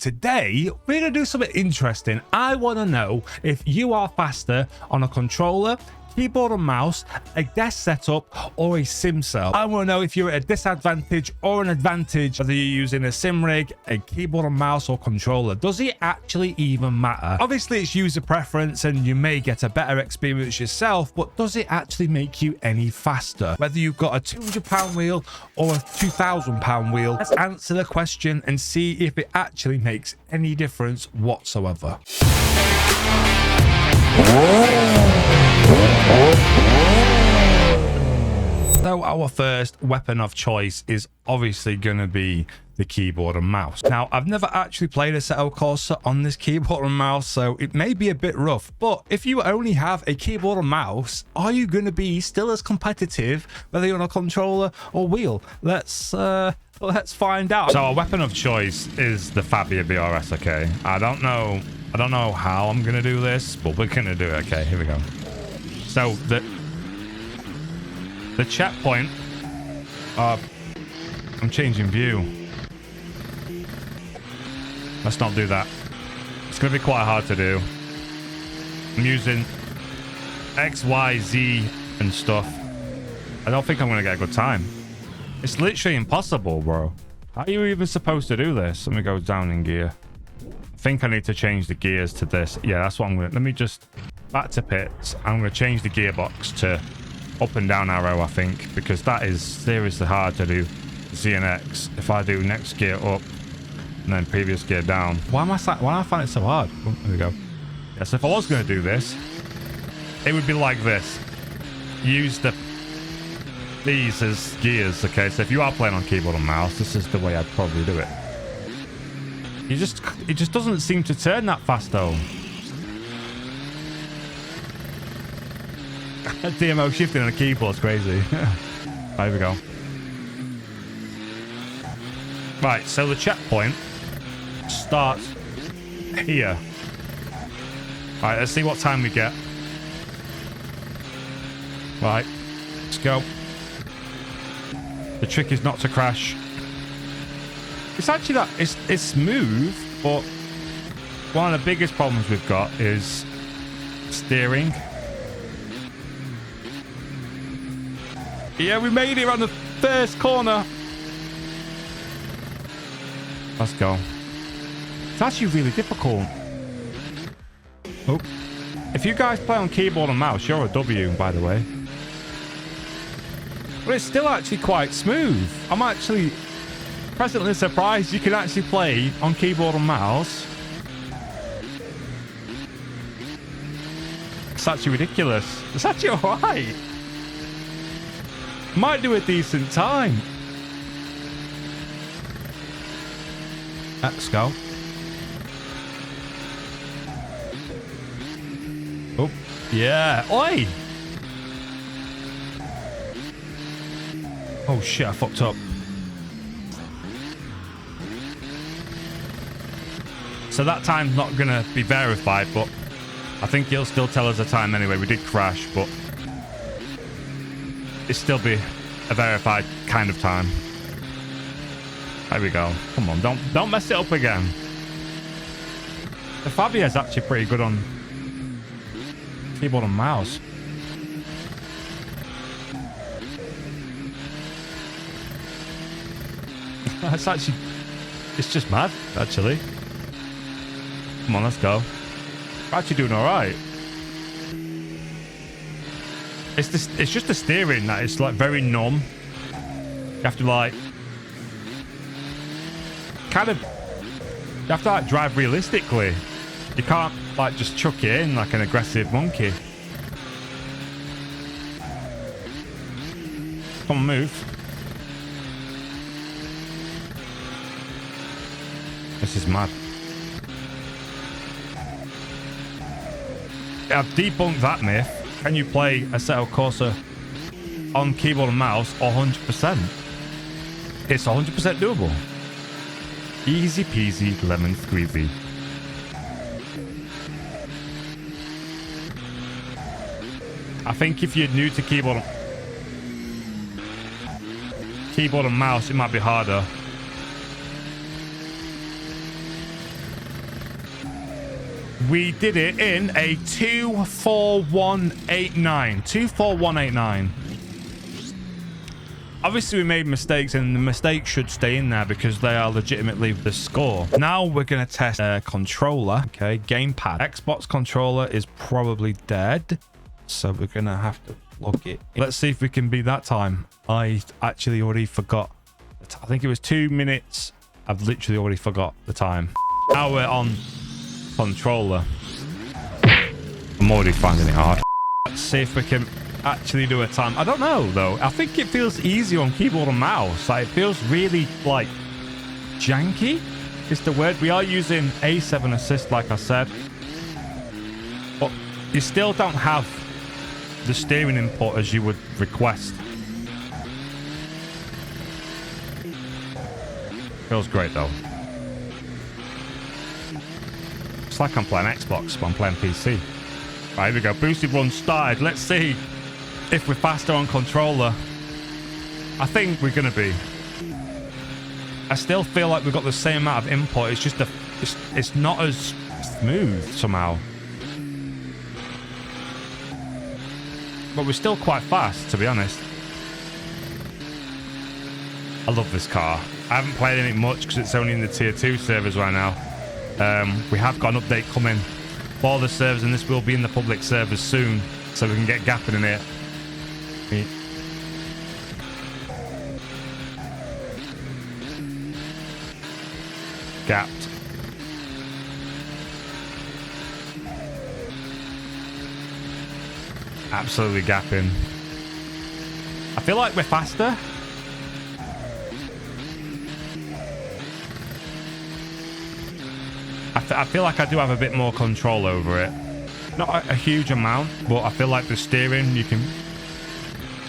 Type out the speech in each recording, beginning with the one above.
today we're going to do something interesting. I want to know if you are faster on a controller, keyboard and mouse, a desk setup, or a sim cell. I want to know if you're at a disadvantage or an advantage, whether you're using a sim rig, a keyboard and mouse, or controller. Does it actually even matter? Obviously, it's user preference and you may get a better experience yourself, but does it actually make you any faster? Whether you've got a £200 wheel or a £2,000 wheel, let's answer the question and see if it actually makes any difference whatsoever. So our first weapon of choice is obviously going to be the keyboard and mouse. Now, I've never actually played Assetto Corsa on this keyboard and mouse, so it may be a bit rough, but if you only have a keyboard and mouse, are you going to be still as competitive whether you're on a controller or wheel? Let's find out. So our weapon of choice is the Fabia BRS, okay? I don't know how I'm going to do this, but we're going to do it. Okay, here we go. So the checkpoint, I'm changing view. Let's not do that. It's going to be quite hard to do. I'm using X, Y, Z and stuff. I don't think I'm going to get a good time. It's literally impossible, bro. How are you even supposed to do this? Let me go down in gear. I think I need to change the gears to this. Yeah, that's what I'm going to... Let me just... Back to pits. I'm going to change the gearbox to up and down arrow, I think, because that is seriously hard to do. Z and X. If I do next gear up and then previous gear down. Why do I find it so hard? Oh, there we go. Yeah, so if I was going to do this, it would be like this. Use these as gears, okay? So if you are playing on keyboard and mouse, this is the way I'd probably do it. It just doesn't seem to turn that fast, though. DMO shifting on a keyboard's crazy. There we go. Right, so the checkpoint starts here. Right, let's see what time we get. Right, let's go. The trick is not to crash. It's actually that it's smooth, but one of the biggest problems we've got is steering. Yeah, we made it around the first corner. Let's go. It's actually really difficult. Oh. If you guys play on keyboard and mouse, you're a W, by the way. But it's still actually quite smooth. I'm actually pleasantly surprised you can actually play on keyboard and mouse. It's actually ridiculous. It's actually alright. Might do a decent time. Let's go. Oh, yeah. Oi! Oh shit, I fucked up. So that time's not gonna be verified, but I think it'll still tell us the time anyway. We did crash, but it'll still be a verified kind of time. There we go. Come on, don't mess it up again. The Fabia is actually pretty good on keyboard and mouse. It's just mad, actually. Come on, let's go. We're actually doing all right. It's just the steering that is like very numb. You have to like you have to like drive realistically. You can't like just chuck it in like an aggressive monkey. Come on, move. This is mad. I've debunked that myth. Can you play Assetto Corsa on keyboard and mouse 100%? It's 100% doable. Easy peasy lemon squeezy. I think if you're new to keyboard and mouse, it might be harder. We did it in a 24189. 24189. Obviously, we made mistakes, and the mistakes should stay in there because they are legitimately the score. Now we're going to test a controller. Okay, gamepad. Xbox controller is probably dead, so we're going to have to plug it in. Let's see if we can beat that time. I actually already forgot. I think it was 2 minutes. I've literally already forgot the time. Now we're on controller. I'm already finding it hard. Let's see if we can actually do a time. I don't know though. I think it feels easier on keyboard and mouse. Like, it feels really like janky is the word. We are using A7 assist, like I said, but you still don't have the steering input as you would request. Feels great though. It's like I'm playing Xbox, but I'm playing PC. Right, here we go. Boosted run started. Let's see if we're faster on controller. I think we're gonna be. I still feel like we've got the same amount of input. It's just it's not as smooth somehow. But we're still quite fast, to be honest. I love this car. I haven't played in it much because it's only in the tier 2 servers right now. We have got an update coming for the servers, and this will be in the public servers soon, so we can get gapping in it. Gapped. Absolutely gapping. I feel like we're faster. I feel like I do have a bit more control over it. Not a huge amount, but I feel like the steering, you can...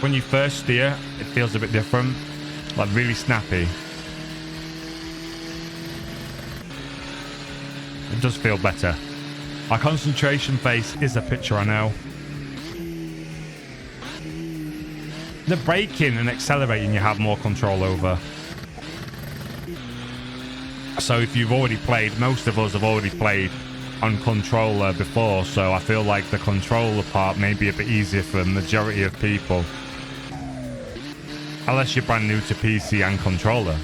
When you first steer, it feels a bit different. Like, really snappy. It does feel better. My concentration face is a picture, I know. The braking and accelerating you have more control over. So if you've already played, most of us have already played on controller before, so I feel like the controller part may be a bit easier for the majority of people. Unless you're brand new to PC and controller,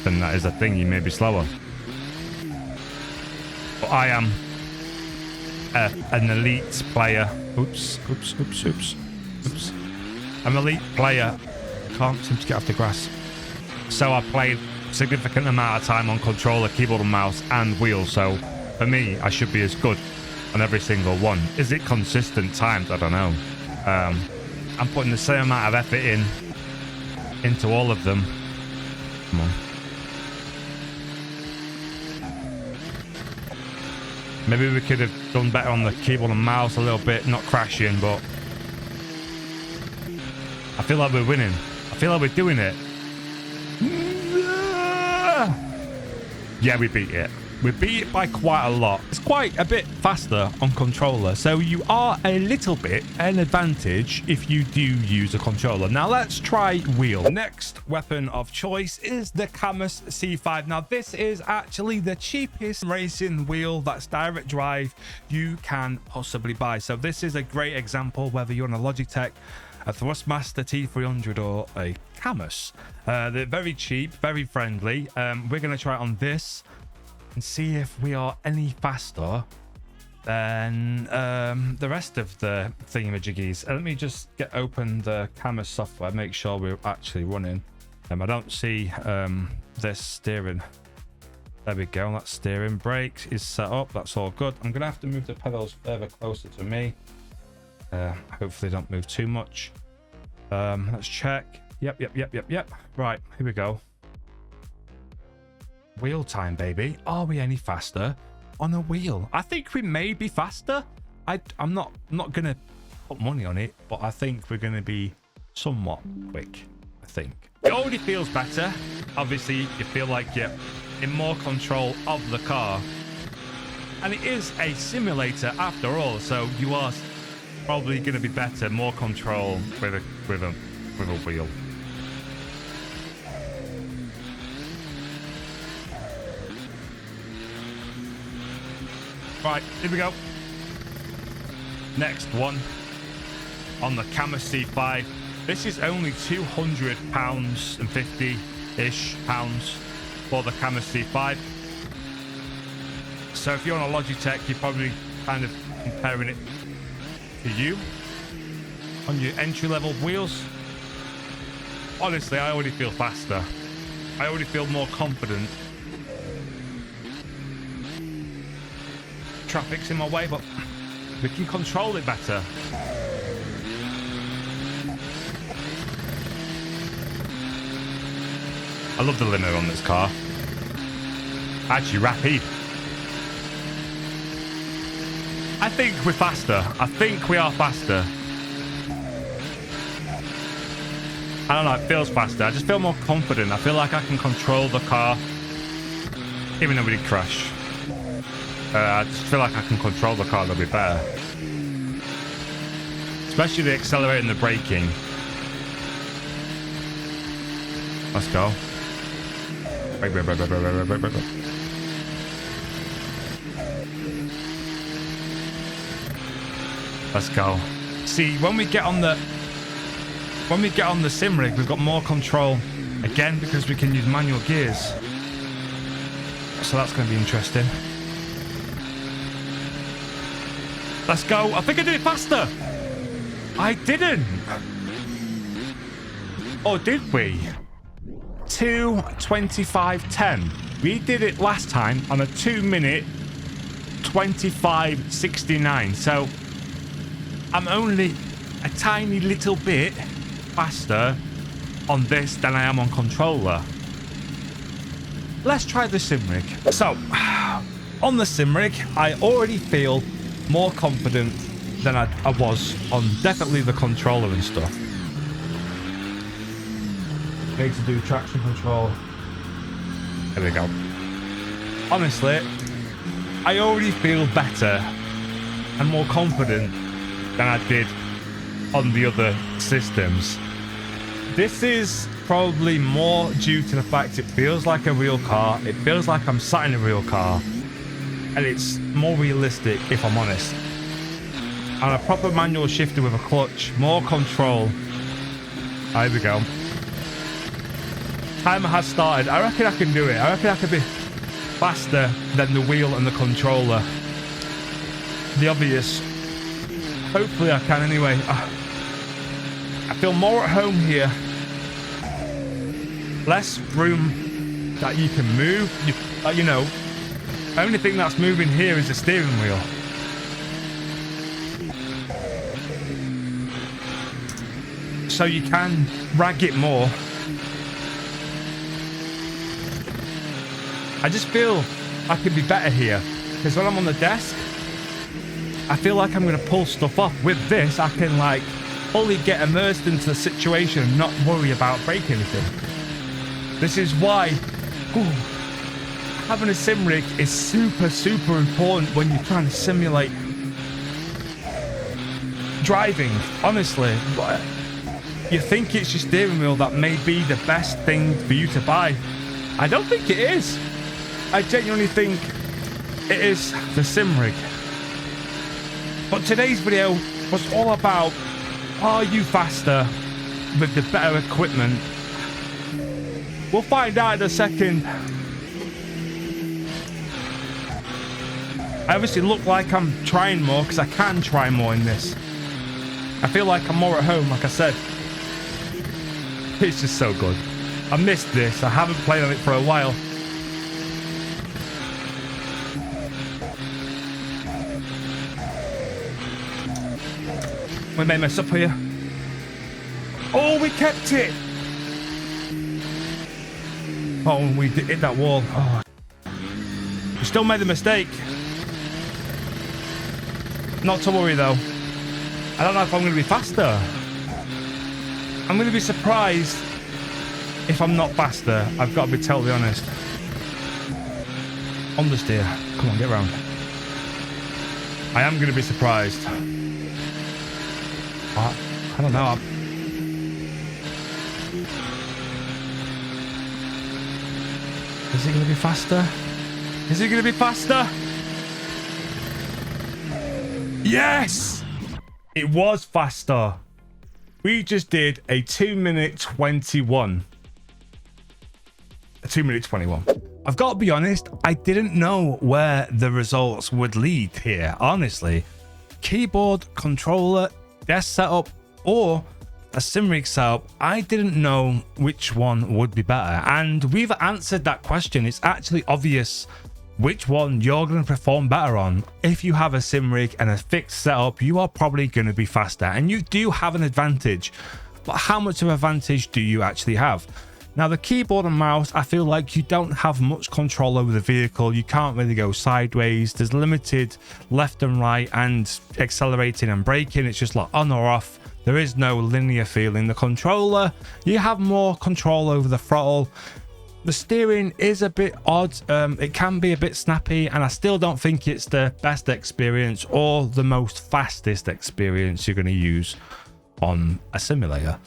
then that is a thing, you may be slower. But I am an elite player. Oops. I'm an elite player. Can't seem to get off the grass. So I played significant amount of time on controller, keyboard and mouse, and wheel, so for me I should be as good on every single one. Is it consistent times? I don't know. I'm putting the same amount of effort into all of them. Come on. Maybe we could have done better on the keyboard and mouse a little bit, not crashing, but I feel like we're winning. I feel like we're doing it. Yeah, we beat it. We beat it by quite a lot. It's quite a bit faster on controller, so you are a little bit an advantage if you do use a controller. Now let's try wheel. Next weapon of choice is the Camus C5. Now this is actually the cheapest racing wheel that's direct drive you can possibly buy. So this is a great example whether you're on a Logitech, a Thrustmaster T300 or a Camus. They're very cheap, very friendly. We're going to try it on this and see if we are any faster than the rest of the thingamajiggies. Let me just get open the Camus software, make sure we're actually running. I don't see this steering. There we go, that steering. Brakes is set up, that's all good. I'm going to have to move the pedals further closer to me. Hopefully don't move too much. Let's check. Yep. Right, here we go. Wheel time, baby. Are we any faster on a wheel? I think we may be faster. I'm not gonna put money on it, but I think we're gonna be somewhat quick. I think it already feels better. Obviously, you feel like you're in more control of the car, and it is a simulator after all. So you are probably going to be better, more control with a wheel. Right, here we go. Next one on the Cammer C5. This is only £200 and 50-ish pounds for the Cammer C5. So if you're on a Logitech, you're probably kind of comparing it to you on your entry-level wheels. Honestly, I already feel faster. I already feel more confident. Traffic's in my way, but we can control it better. I love the limo on this car. Actually, rapid. I think we're faster. I think we are faster. I don't know, it feels faster. I just feel more confident. I feel like I can control the car, even though we did crash. I just feel like I can control the car a little bit better. Especially the accelerating and the braking. Let's go. Brake. Let's go. See, when we get on the simrig, we've got more control again because we can use manual gears. So that's going to be interesting. Let's go. I think I did it faster. I didn't. Or did we? 2:25:10. We did it last time on a 2-minute 25:69. So I'm only a tiny little bit faster on this than I am on controller. Let's try the simrig. So on the simrig, I already feel more confident than I was on definitely the controller and stuff. Need to do traction control. There we go. Honestly, I already feel better and more confident than I did on the other systems. This is probably more due to the fact it feels like a real car. It feels like I'm sat in a real car. And it's more realistic, if I'm honest. And a proper manual shifter with a clutch, more control. There we go. Timer has started. I reckon I can do it. I reckon I can be faster than the wheel and the controller. The obvious. Hopefully I can anyway. I feel more at home here. Less room that you can move. You know, only thing that's moving here is the steering wheel. So you can rag it more. I just feel I could be better here. Because when I'm on the desk, I feel like I'm going to pull stuff off. With this, I can like fully get immersed into the situation and not worry about breaking anything. This is why having a simrig is super important when you're trying to simulate driving. Honestly, you think it's your steering wheel that may be the best thing for you to buy. I don't think it is. I genuinely think it is the simrig. But today's video was all about, are you faster with the better equipment? We'll find out in a second. I obviously look like I'm trying more because I can try more in this. I feel like I'm more at home, like I said. It's just so good. I missed this. I haven't played on it for a while. We may mess up here. Oh, we kept it. Oh, and we hit that wall. Oh. We still made the mistake. Not to worry though. I don't know if I'm going to be faster. I'm going to be surprised if I'm not faster. I've got to be totally honest. Understeer. Come on, get round. I am going to be surprised. I don't know. Is he going to be faster? Is he going to be faster? Yes! It was faster. We just did a 2-minute 21. A 2-minute 21. I've got to be honest, I didn't know where the results would lead here, honestly. Keyboard, controller, desk setup, or a simrig setup, I didn't know which one would be better. And we've answered that question. It's actually obvious which one you're going to perform better on. If you have a simrig and a fixed setup, you are probably going to be faster, and you do have an advantage. But how much of an advantage do you actually have? Now, the keyboard and mouse, I feel like you don't have much control over the vehicle. You can't really go sideways. There's limited left and right and accelerating and braking. It's just like on or off. There is no linear feeling. The controller, you have more control over the throttle. The steering is a bit odd. It can be a bit snappy, and I still don't think it's the best experience or the most fastest experience you're going to use on a simulator.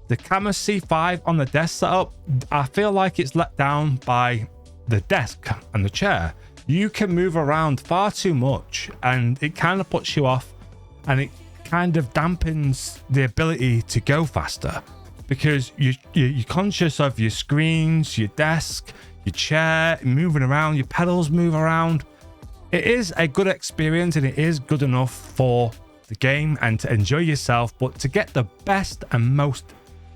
The camera C5 on the desk setup, I feel like it's let down by the desk and the chair. You can move around far too much, and it kind of puts you off, and it kind of dampens the ability to go faster, because you're conscious of your screens, your desk, your chair moving around, your pedals move around. It is a good experience, and it is good enough for the game and to enjoy yourself, but to get the best and most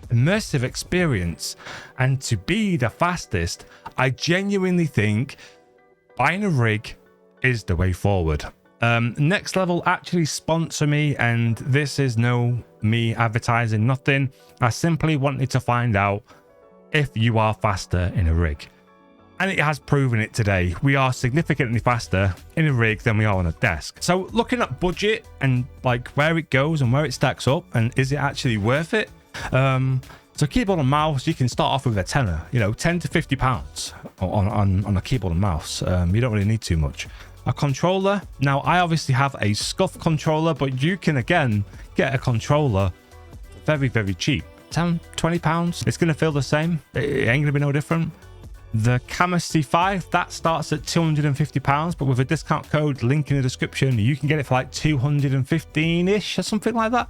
immersive experience and to be the fastest, I genuinely think buying a rig is the way forward. Next Level actually sponsor me, and this is no me advertising, nothing. I simply wanted to find out if you are faster in a rig, and it has proven it today. We are significantly faster in a rig than we are on a desk. So looking at budget and like where it goes and where it stacks up, and is it actually worth it? So keyboard and mouse, you can start off with a tenner, you know, 10 to 50 pounds on a keyboard and mouse. You don't really need too much. A controller, now I obviously have a scuff controller, but you can again get a controller very, very cheap. 10, 20 pounds. It's going to feel the same. It ain't going to be no different. The camera C5, that starts at 250 pounds, but with a discount code link in the description, you can get it for like 215-ish or something like that.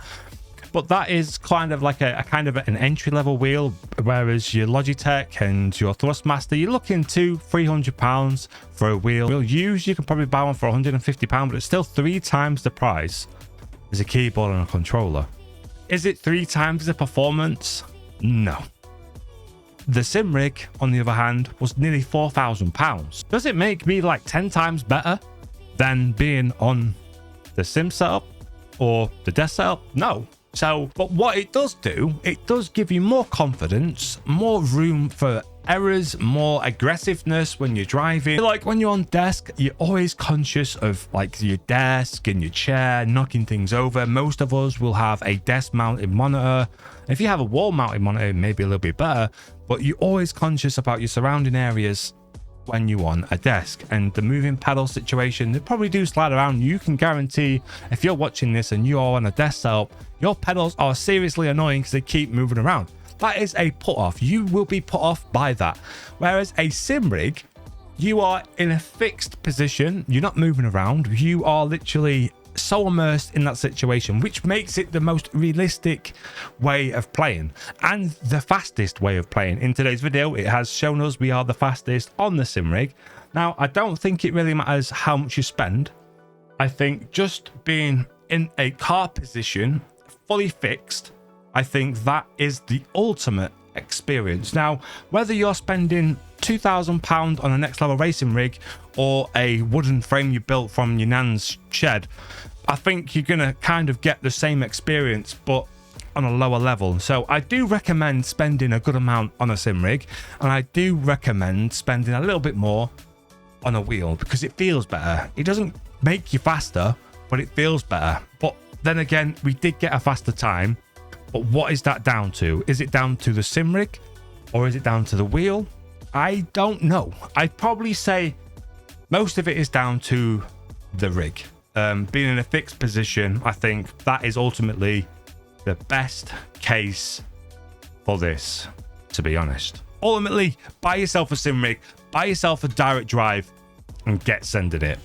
But that is kind of like a kind of an entry-level wheel, whereas your Logitech and your Thrustmaster, you're looking £200-300 for a wheel. Wheel used, you can probably buy one for £150, but it's still 3 times the price as a keyboard and a controller. Is it 3 times the performance? No. The simrig, on the other hand, was nearly £4,000. Does it make me like 10 times better than being on the sim setup or the desk setup? No. So, but what it does do, it does give you more confidence, more room for errors, more aggressiveness when you're driving. Like when you're on desk, you're always conscious of like your desk and your chair knocking things over. Most of us will have a desk mounted monitor. If you have a wall mounted monitor, maybe a little bit better, but you're always conscious about your surrounding areas when you're on a desk. And the moving pedal situation, they probably do slide around. You can guarantee if you're watching this and you are on a desk setup, your pedals are seriously annoying because they keep moving around. That is a put off. You will be put off by that. Whereas a sim rig, you are in a fixed position. You're not moving around. You are literally so immersed in that situation, which makes it the most realistic way of playing and the fastest way of playing. In today's video, it has shown us we are the fastest on the sim rig. Now, I don't think it really matters how much you spend. I think just being in a car position, fully fixed, I think that is the ultimate experience. Now, whether you're spending £2,000 on a Next Level racing rig or a wooden frame you built from your nan's shed, I think you're going to kind of get the same experience, but on a lower level. So I do recommend spending a good amount on a sim rig, and I do recommend spending a little bit more on a wheel because it feels better. It doesn't make you faster, but it feels better. But then again, we did get a faster time. But what is that down to? Is it down to the sim rig or is it down to the wheel? I don't know. I'd probably say most of it is down to the rig. Being in a fixed position, I think that is ultimately the best case for this, to be honest. Ultimately, buy yourself a sim rig, buy yourself a direct drive, and get sending it.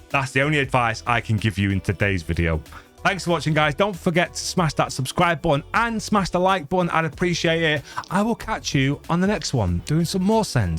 That's the only advice I can give you in today's video. Thanks for watching, guys. Don't forget to smash that subscribe button and smash the like button. I'd appreciate it. I will catch you on the next one doing some more sends.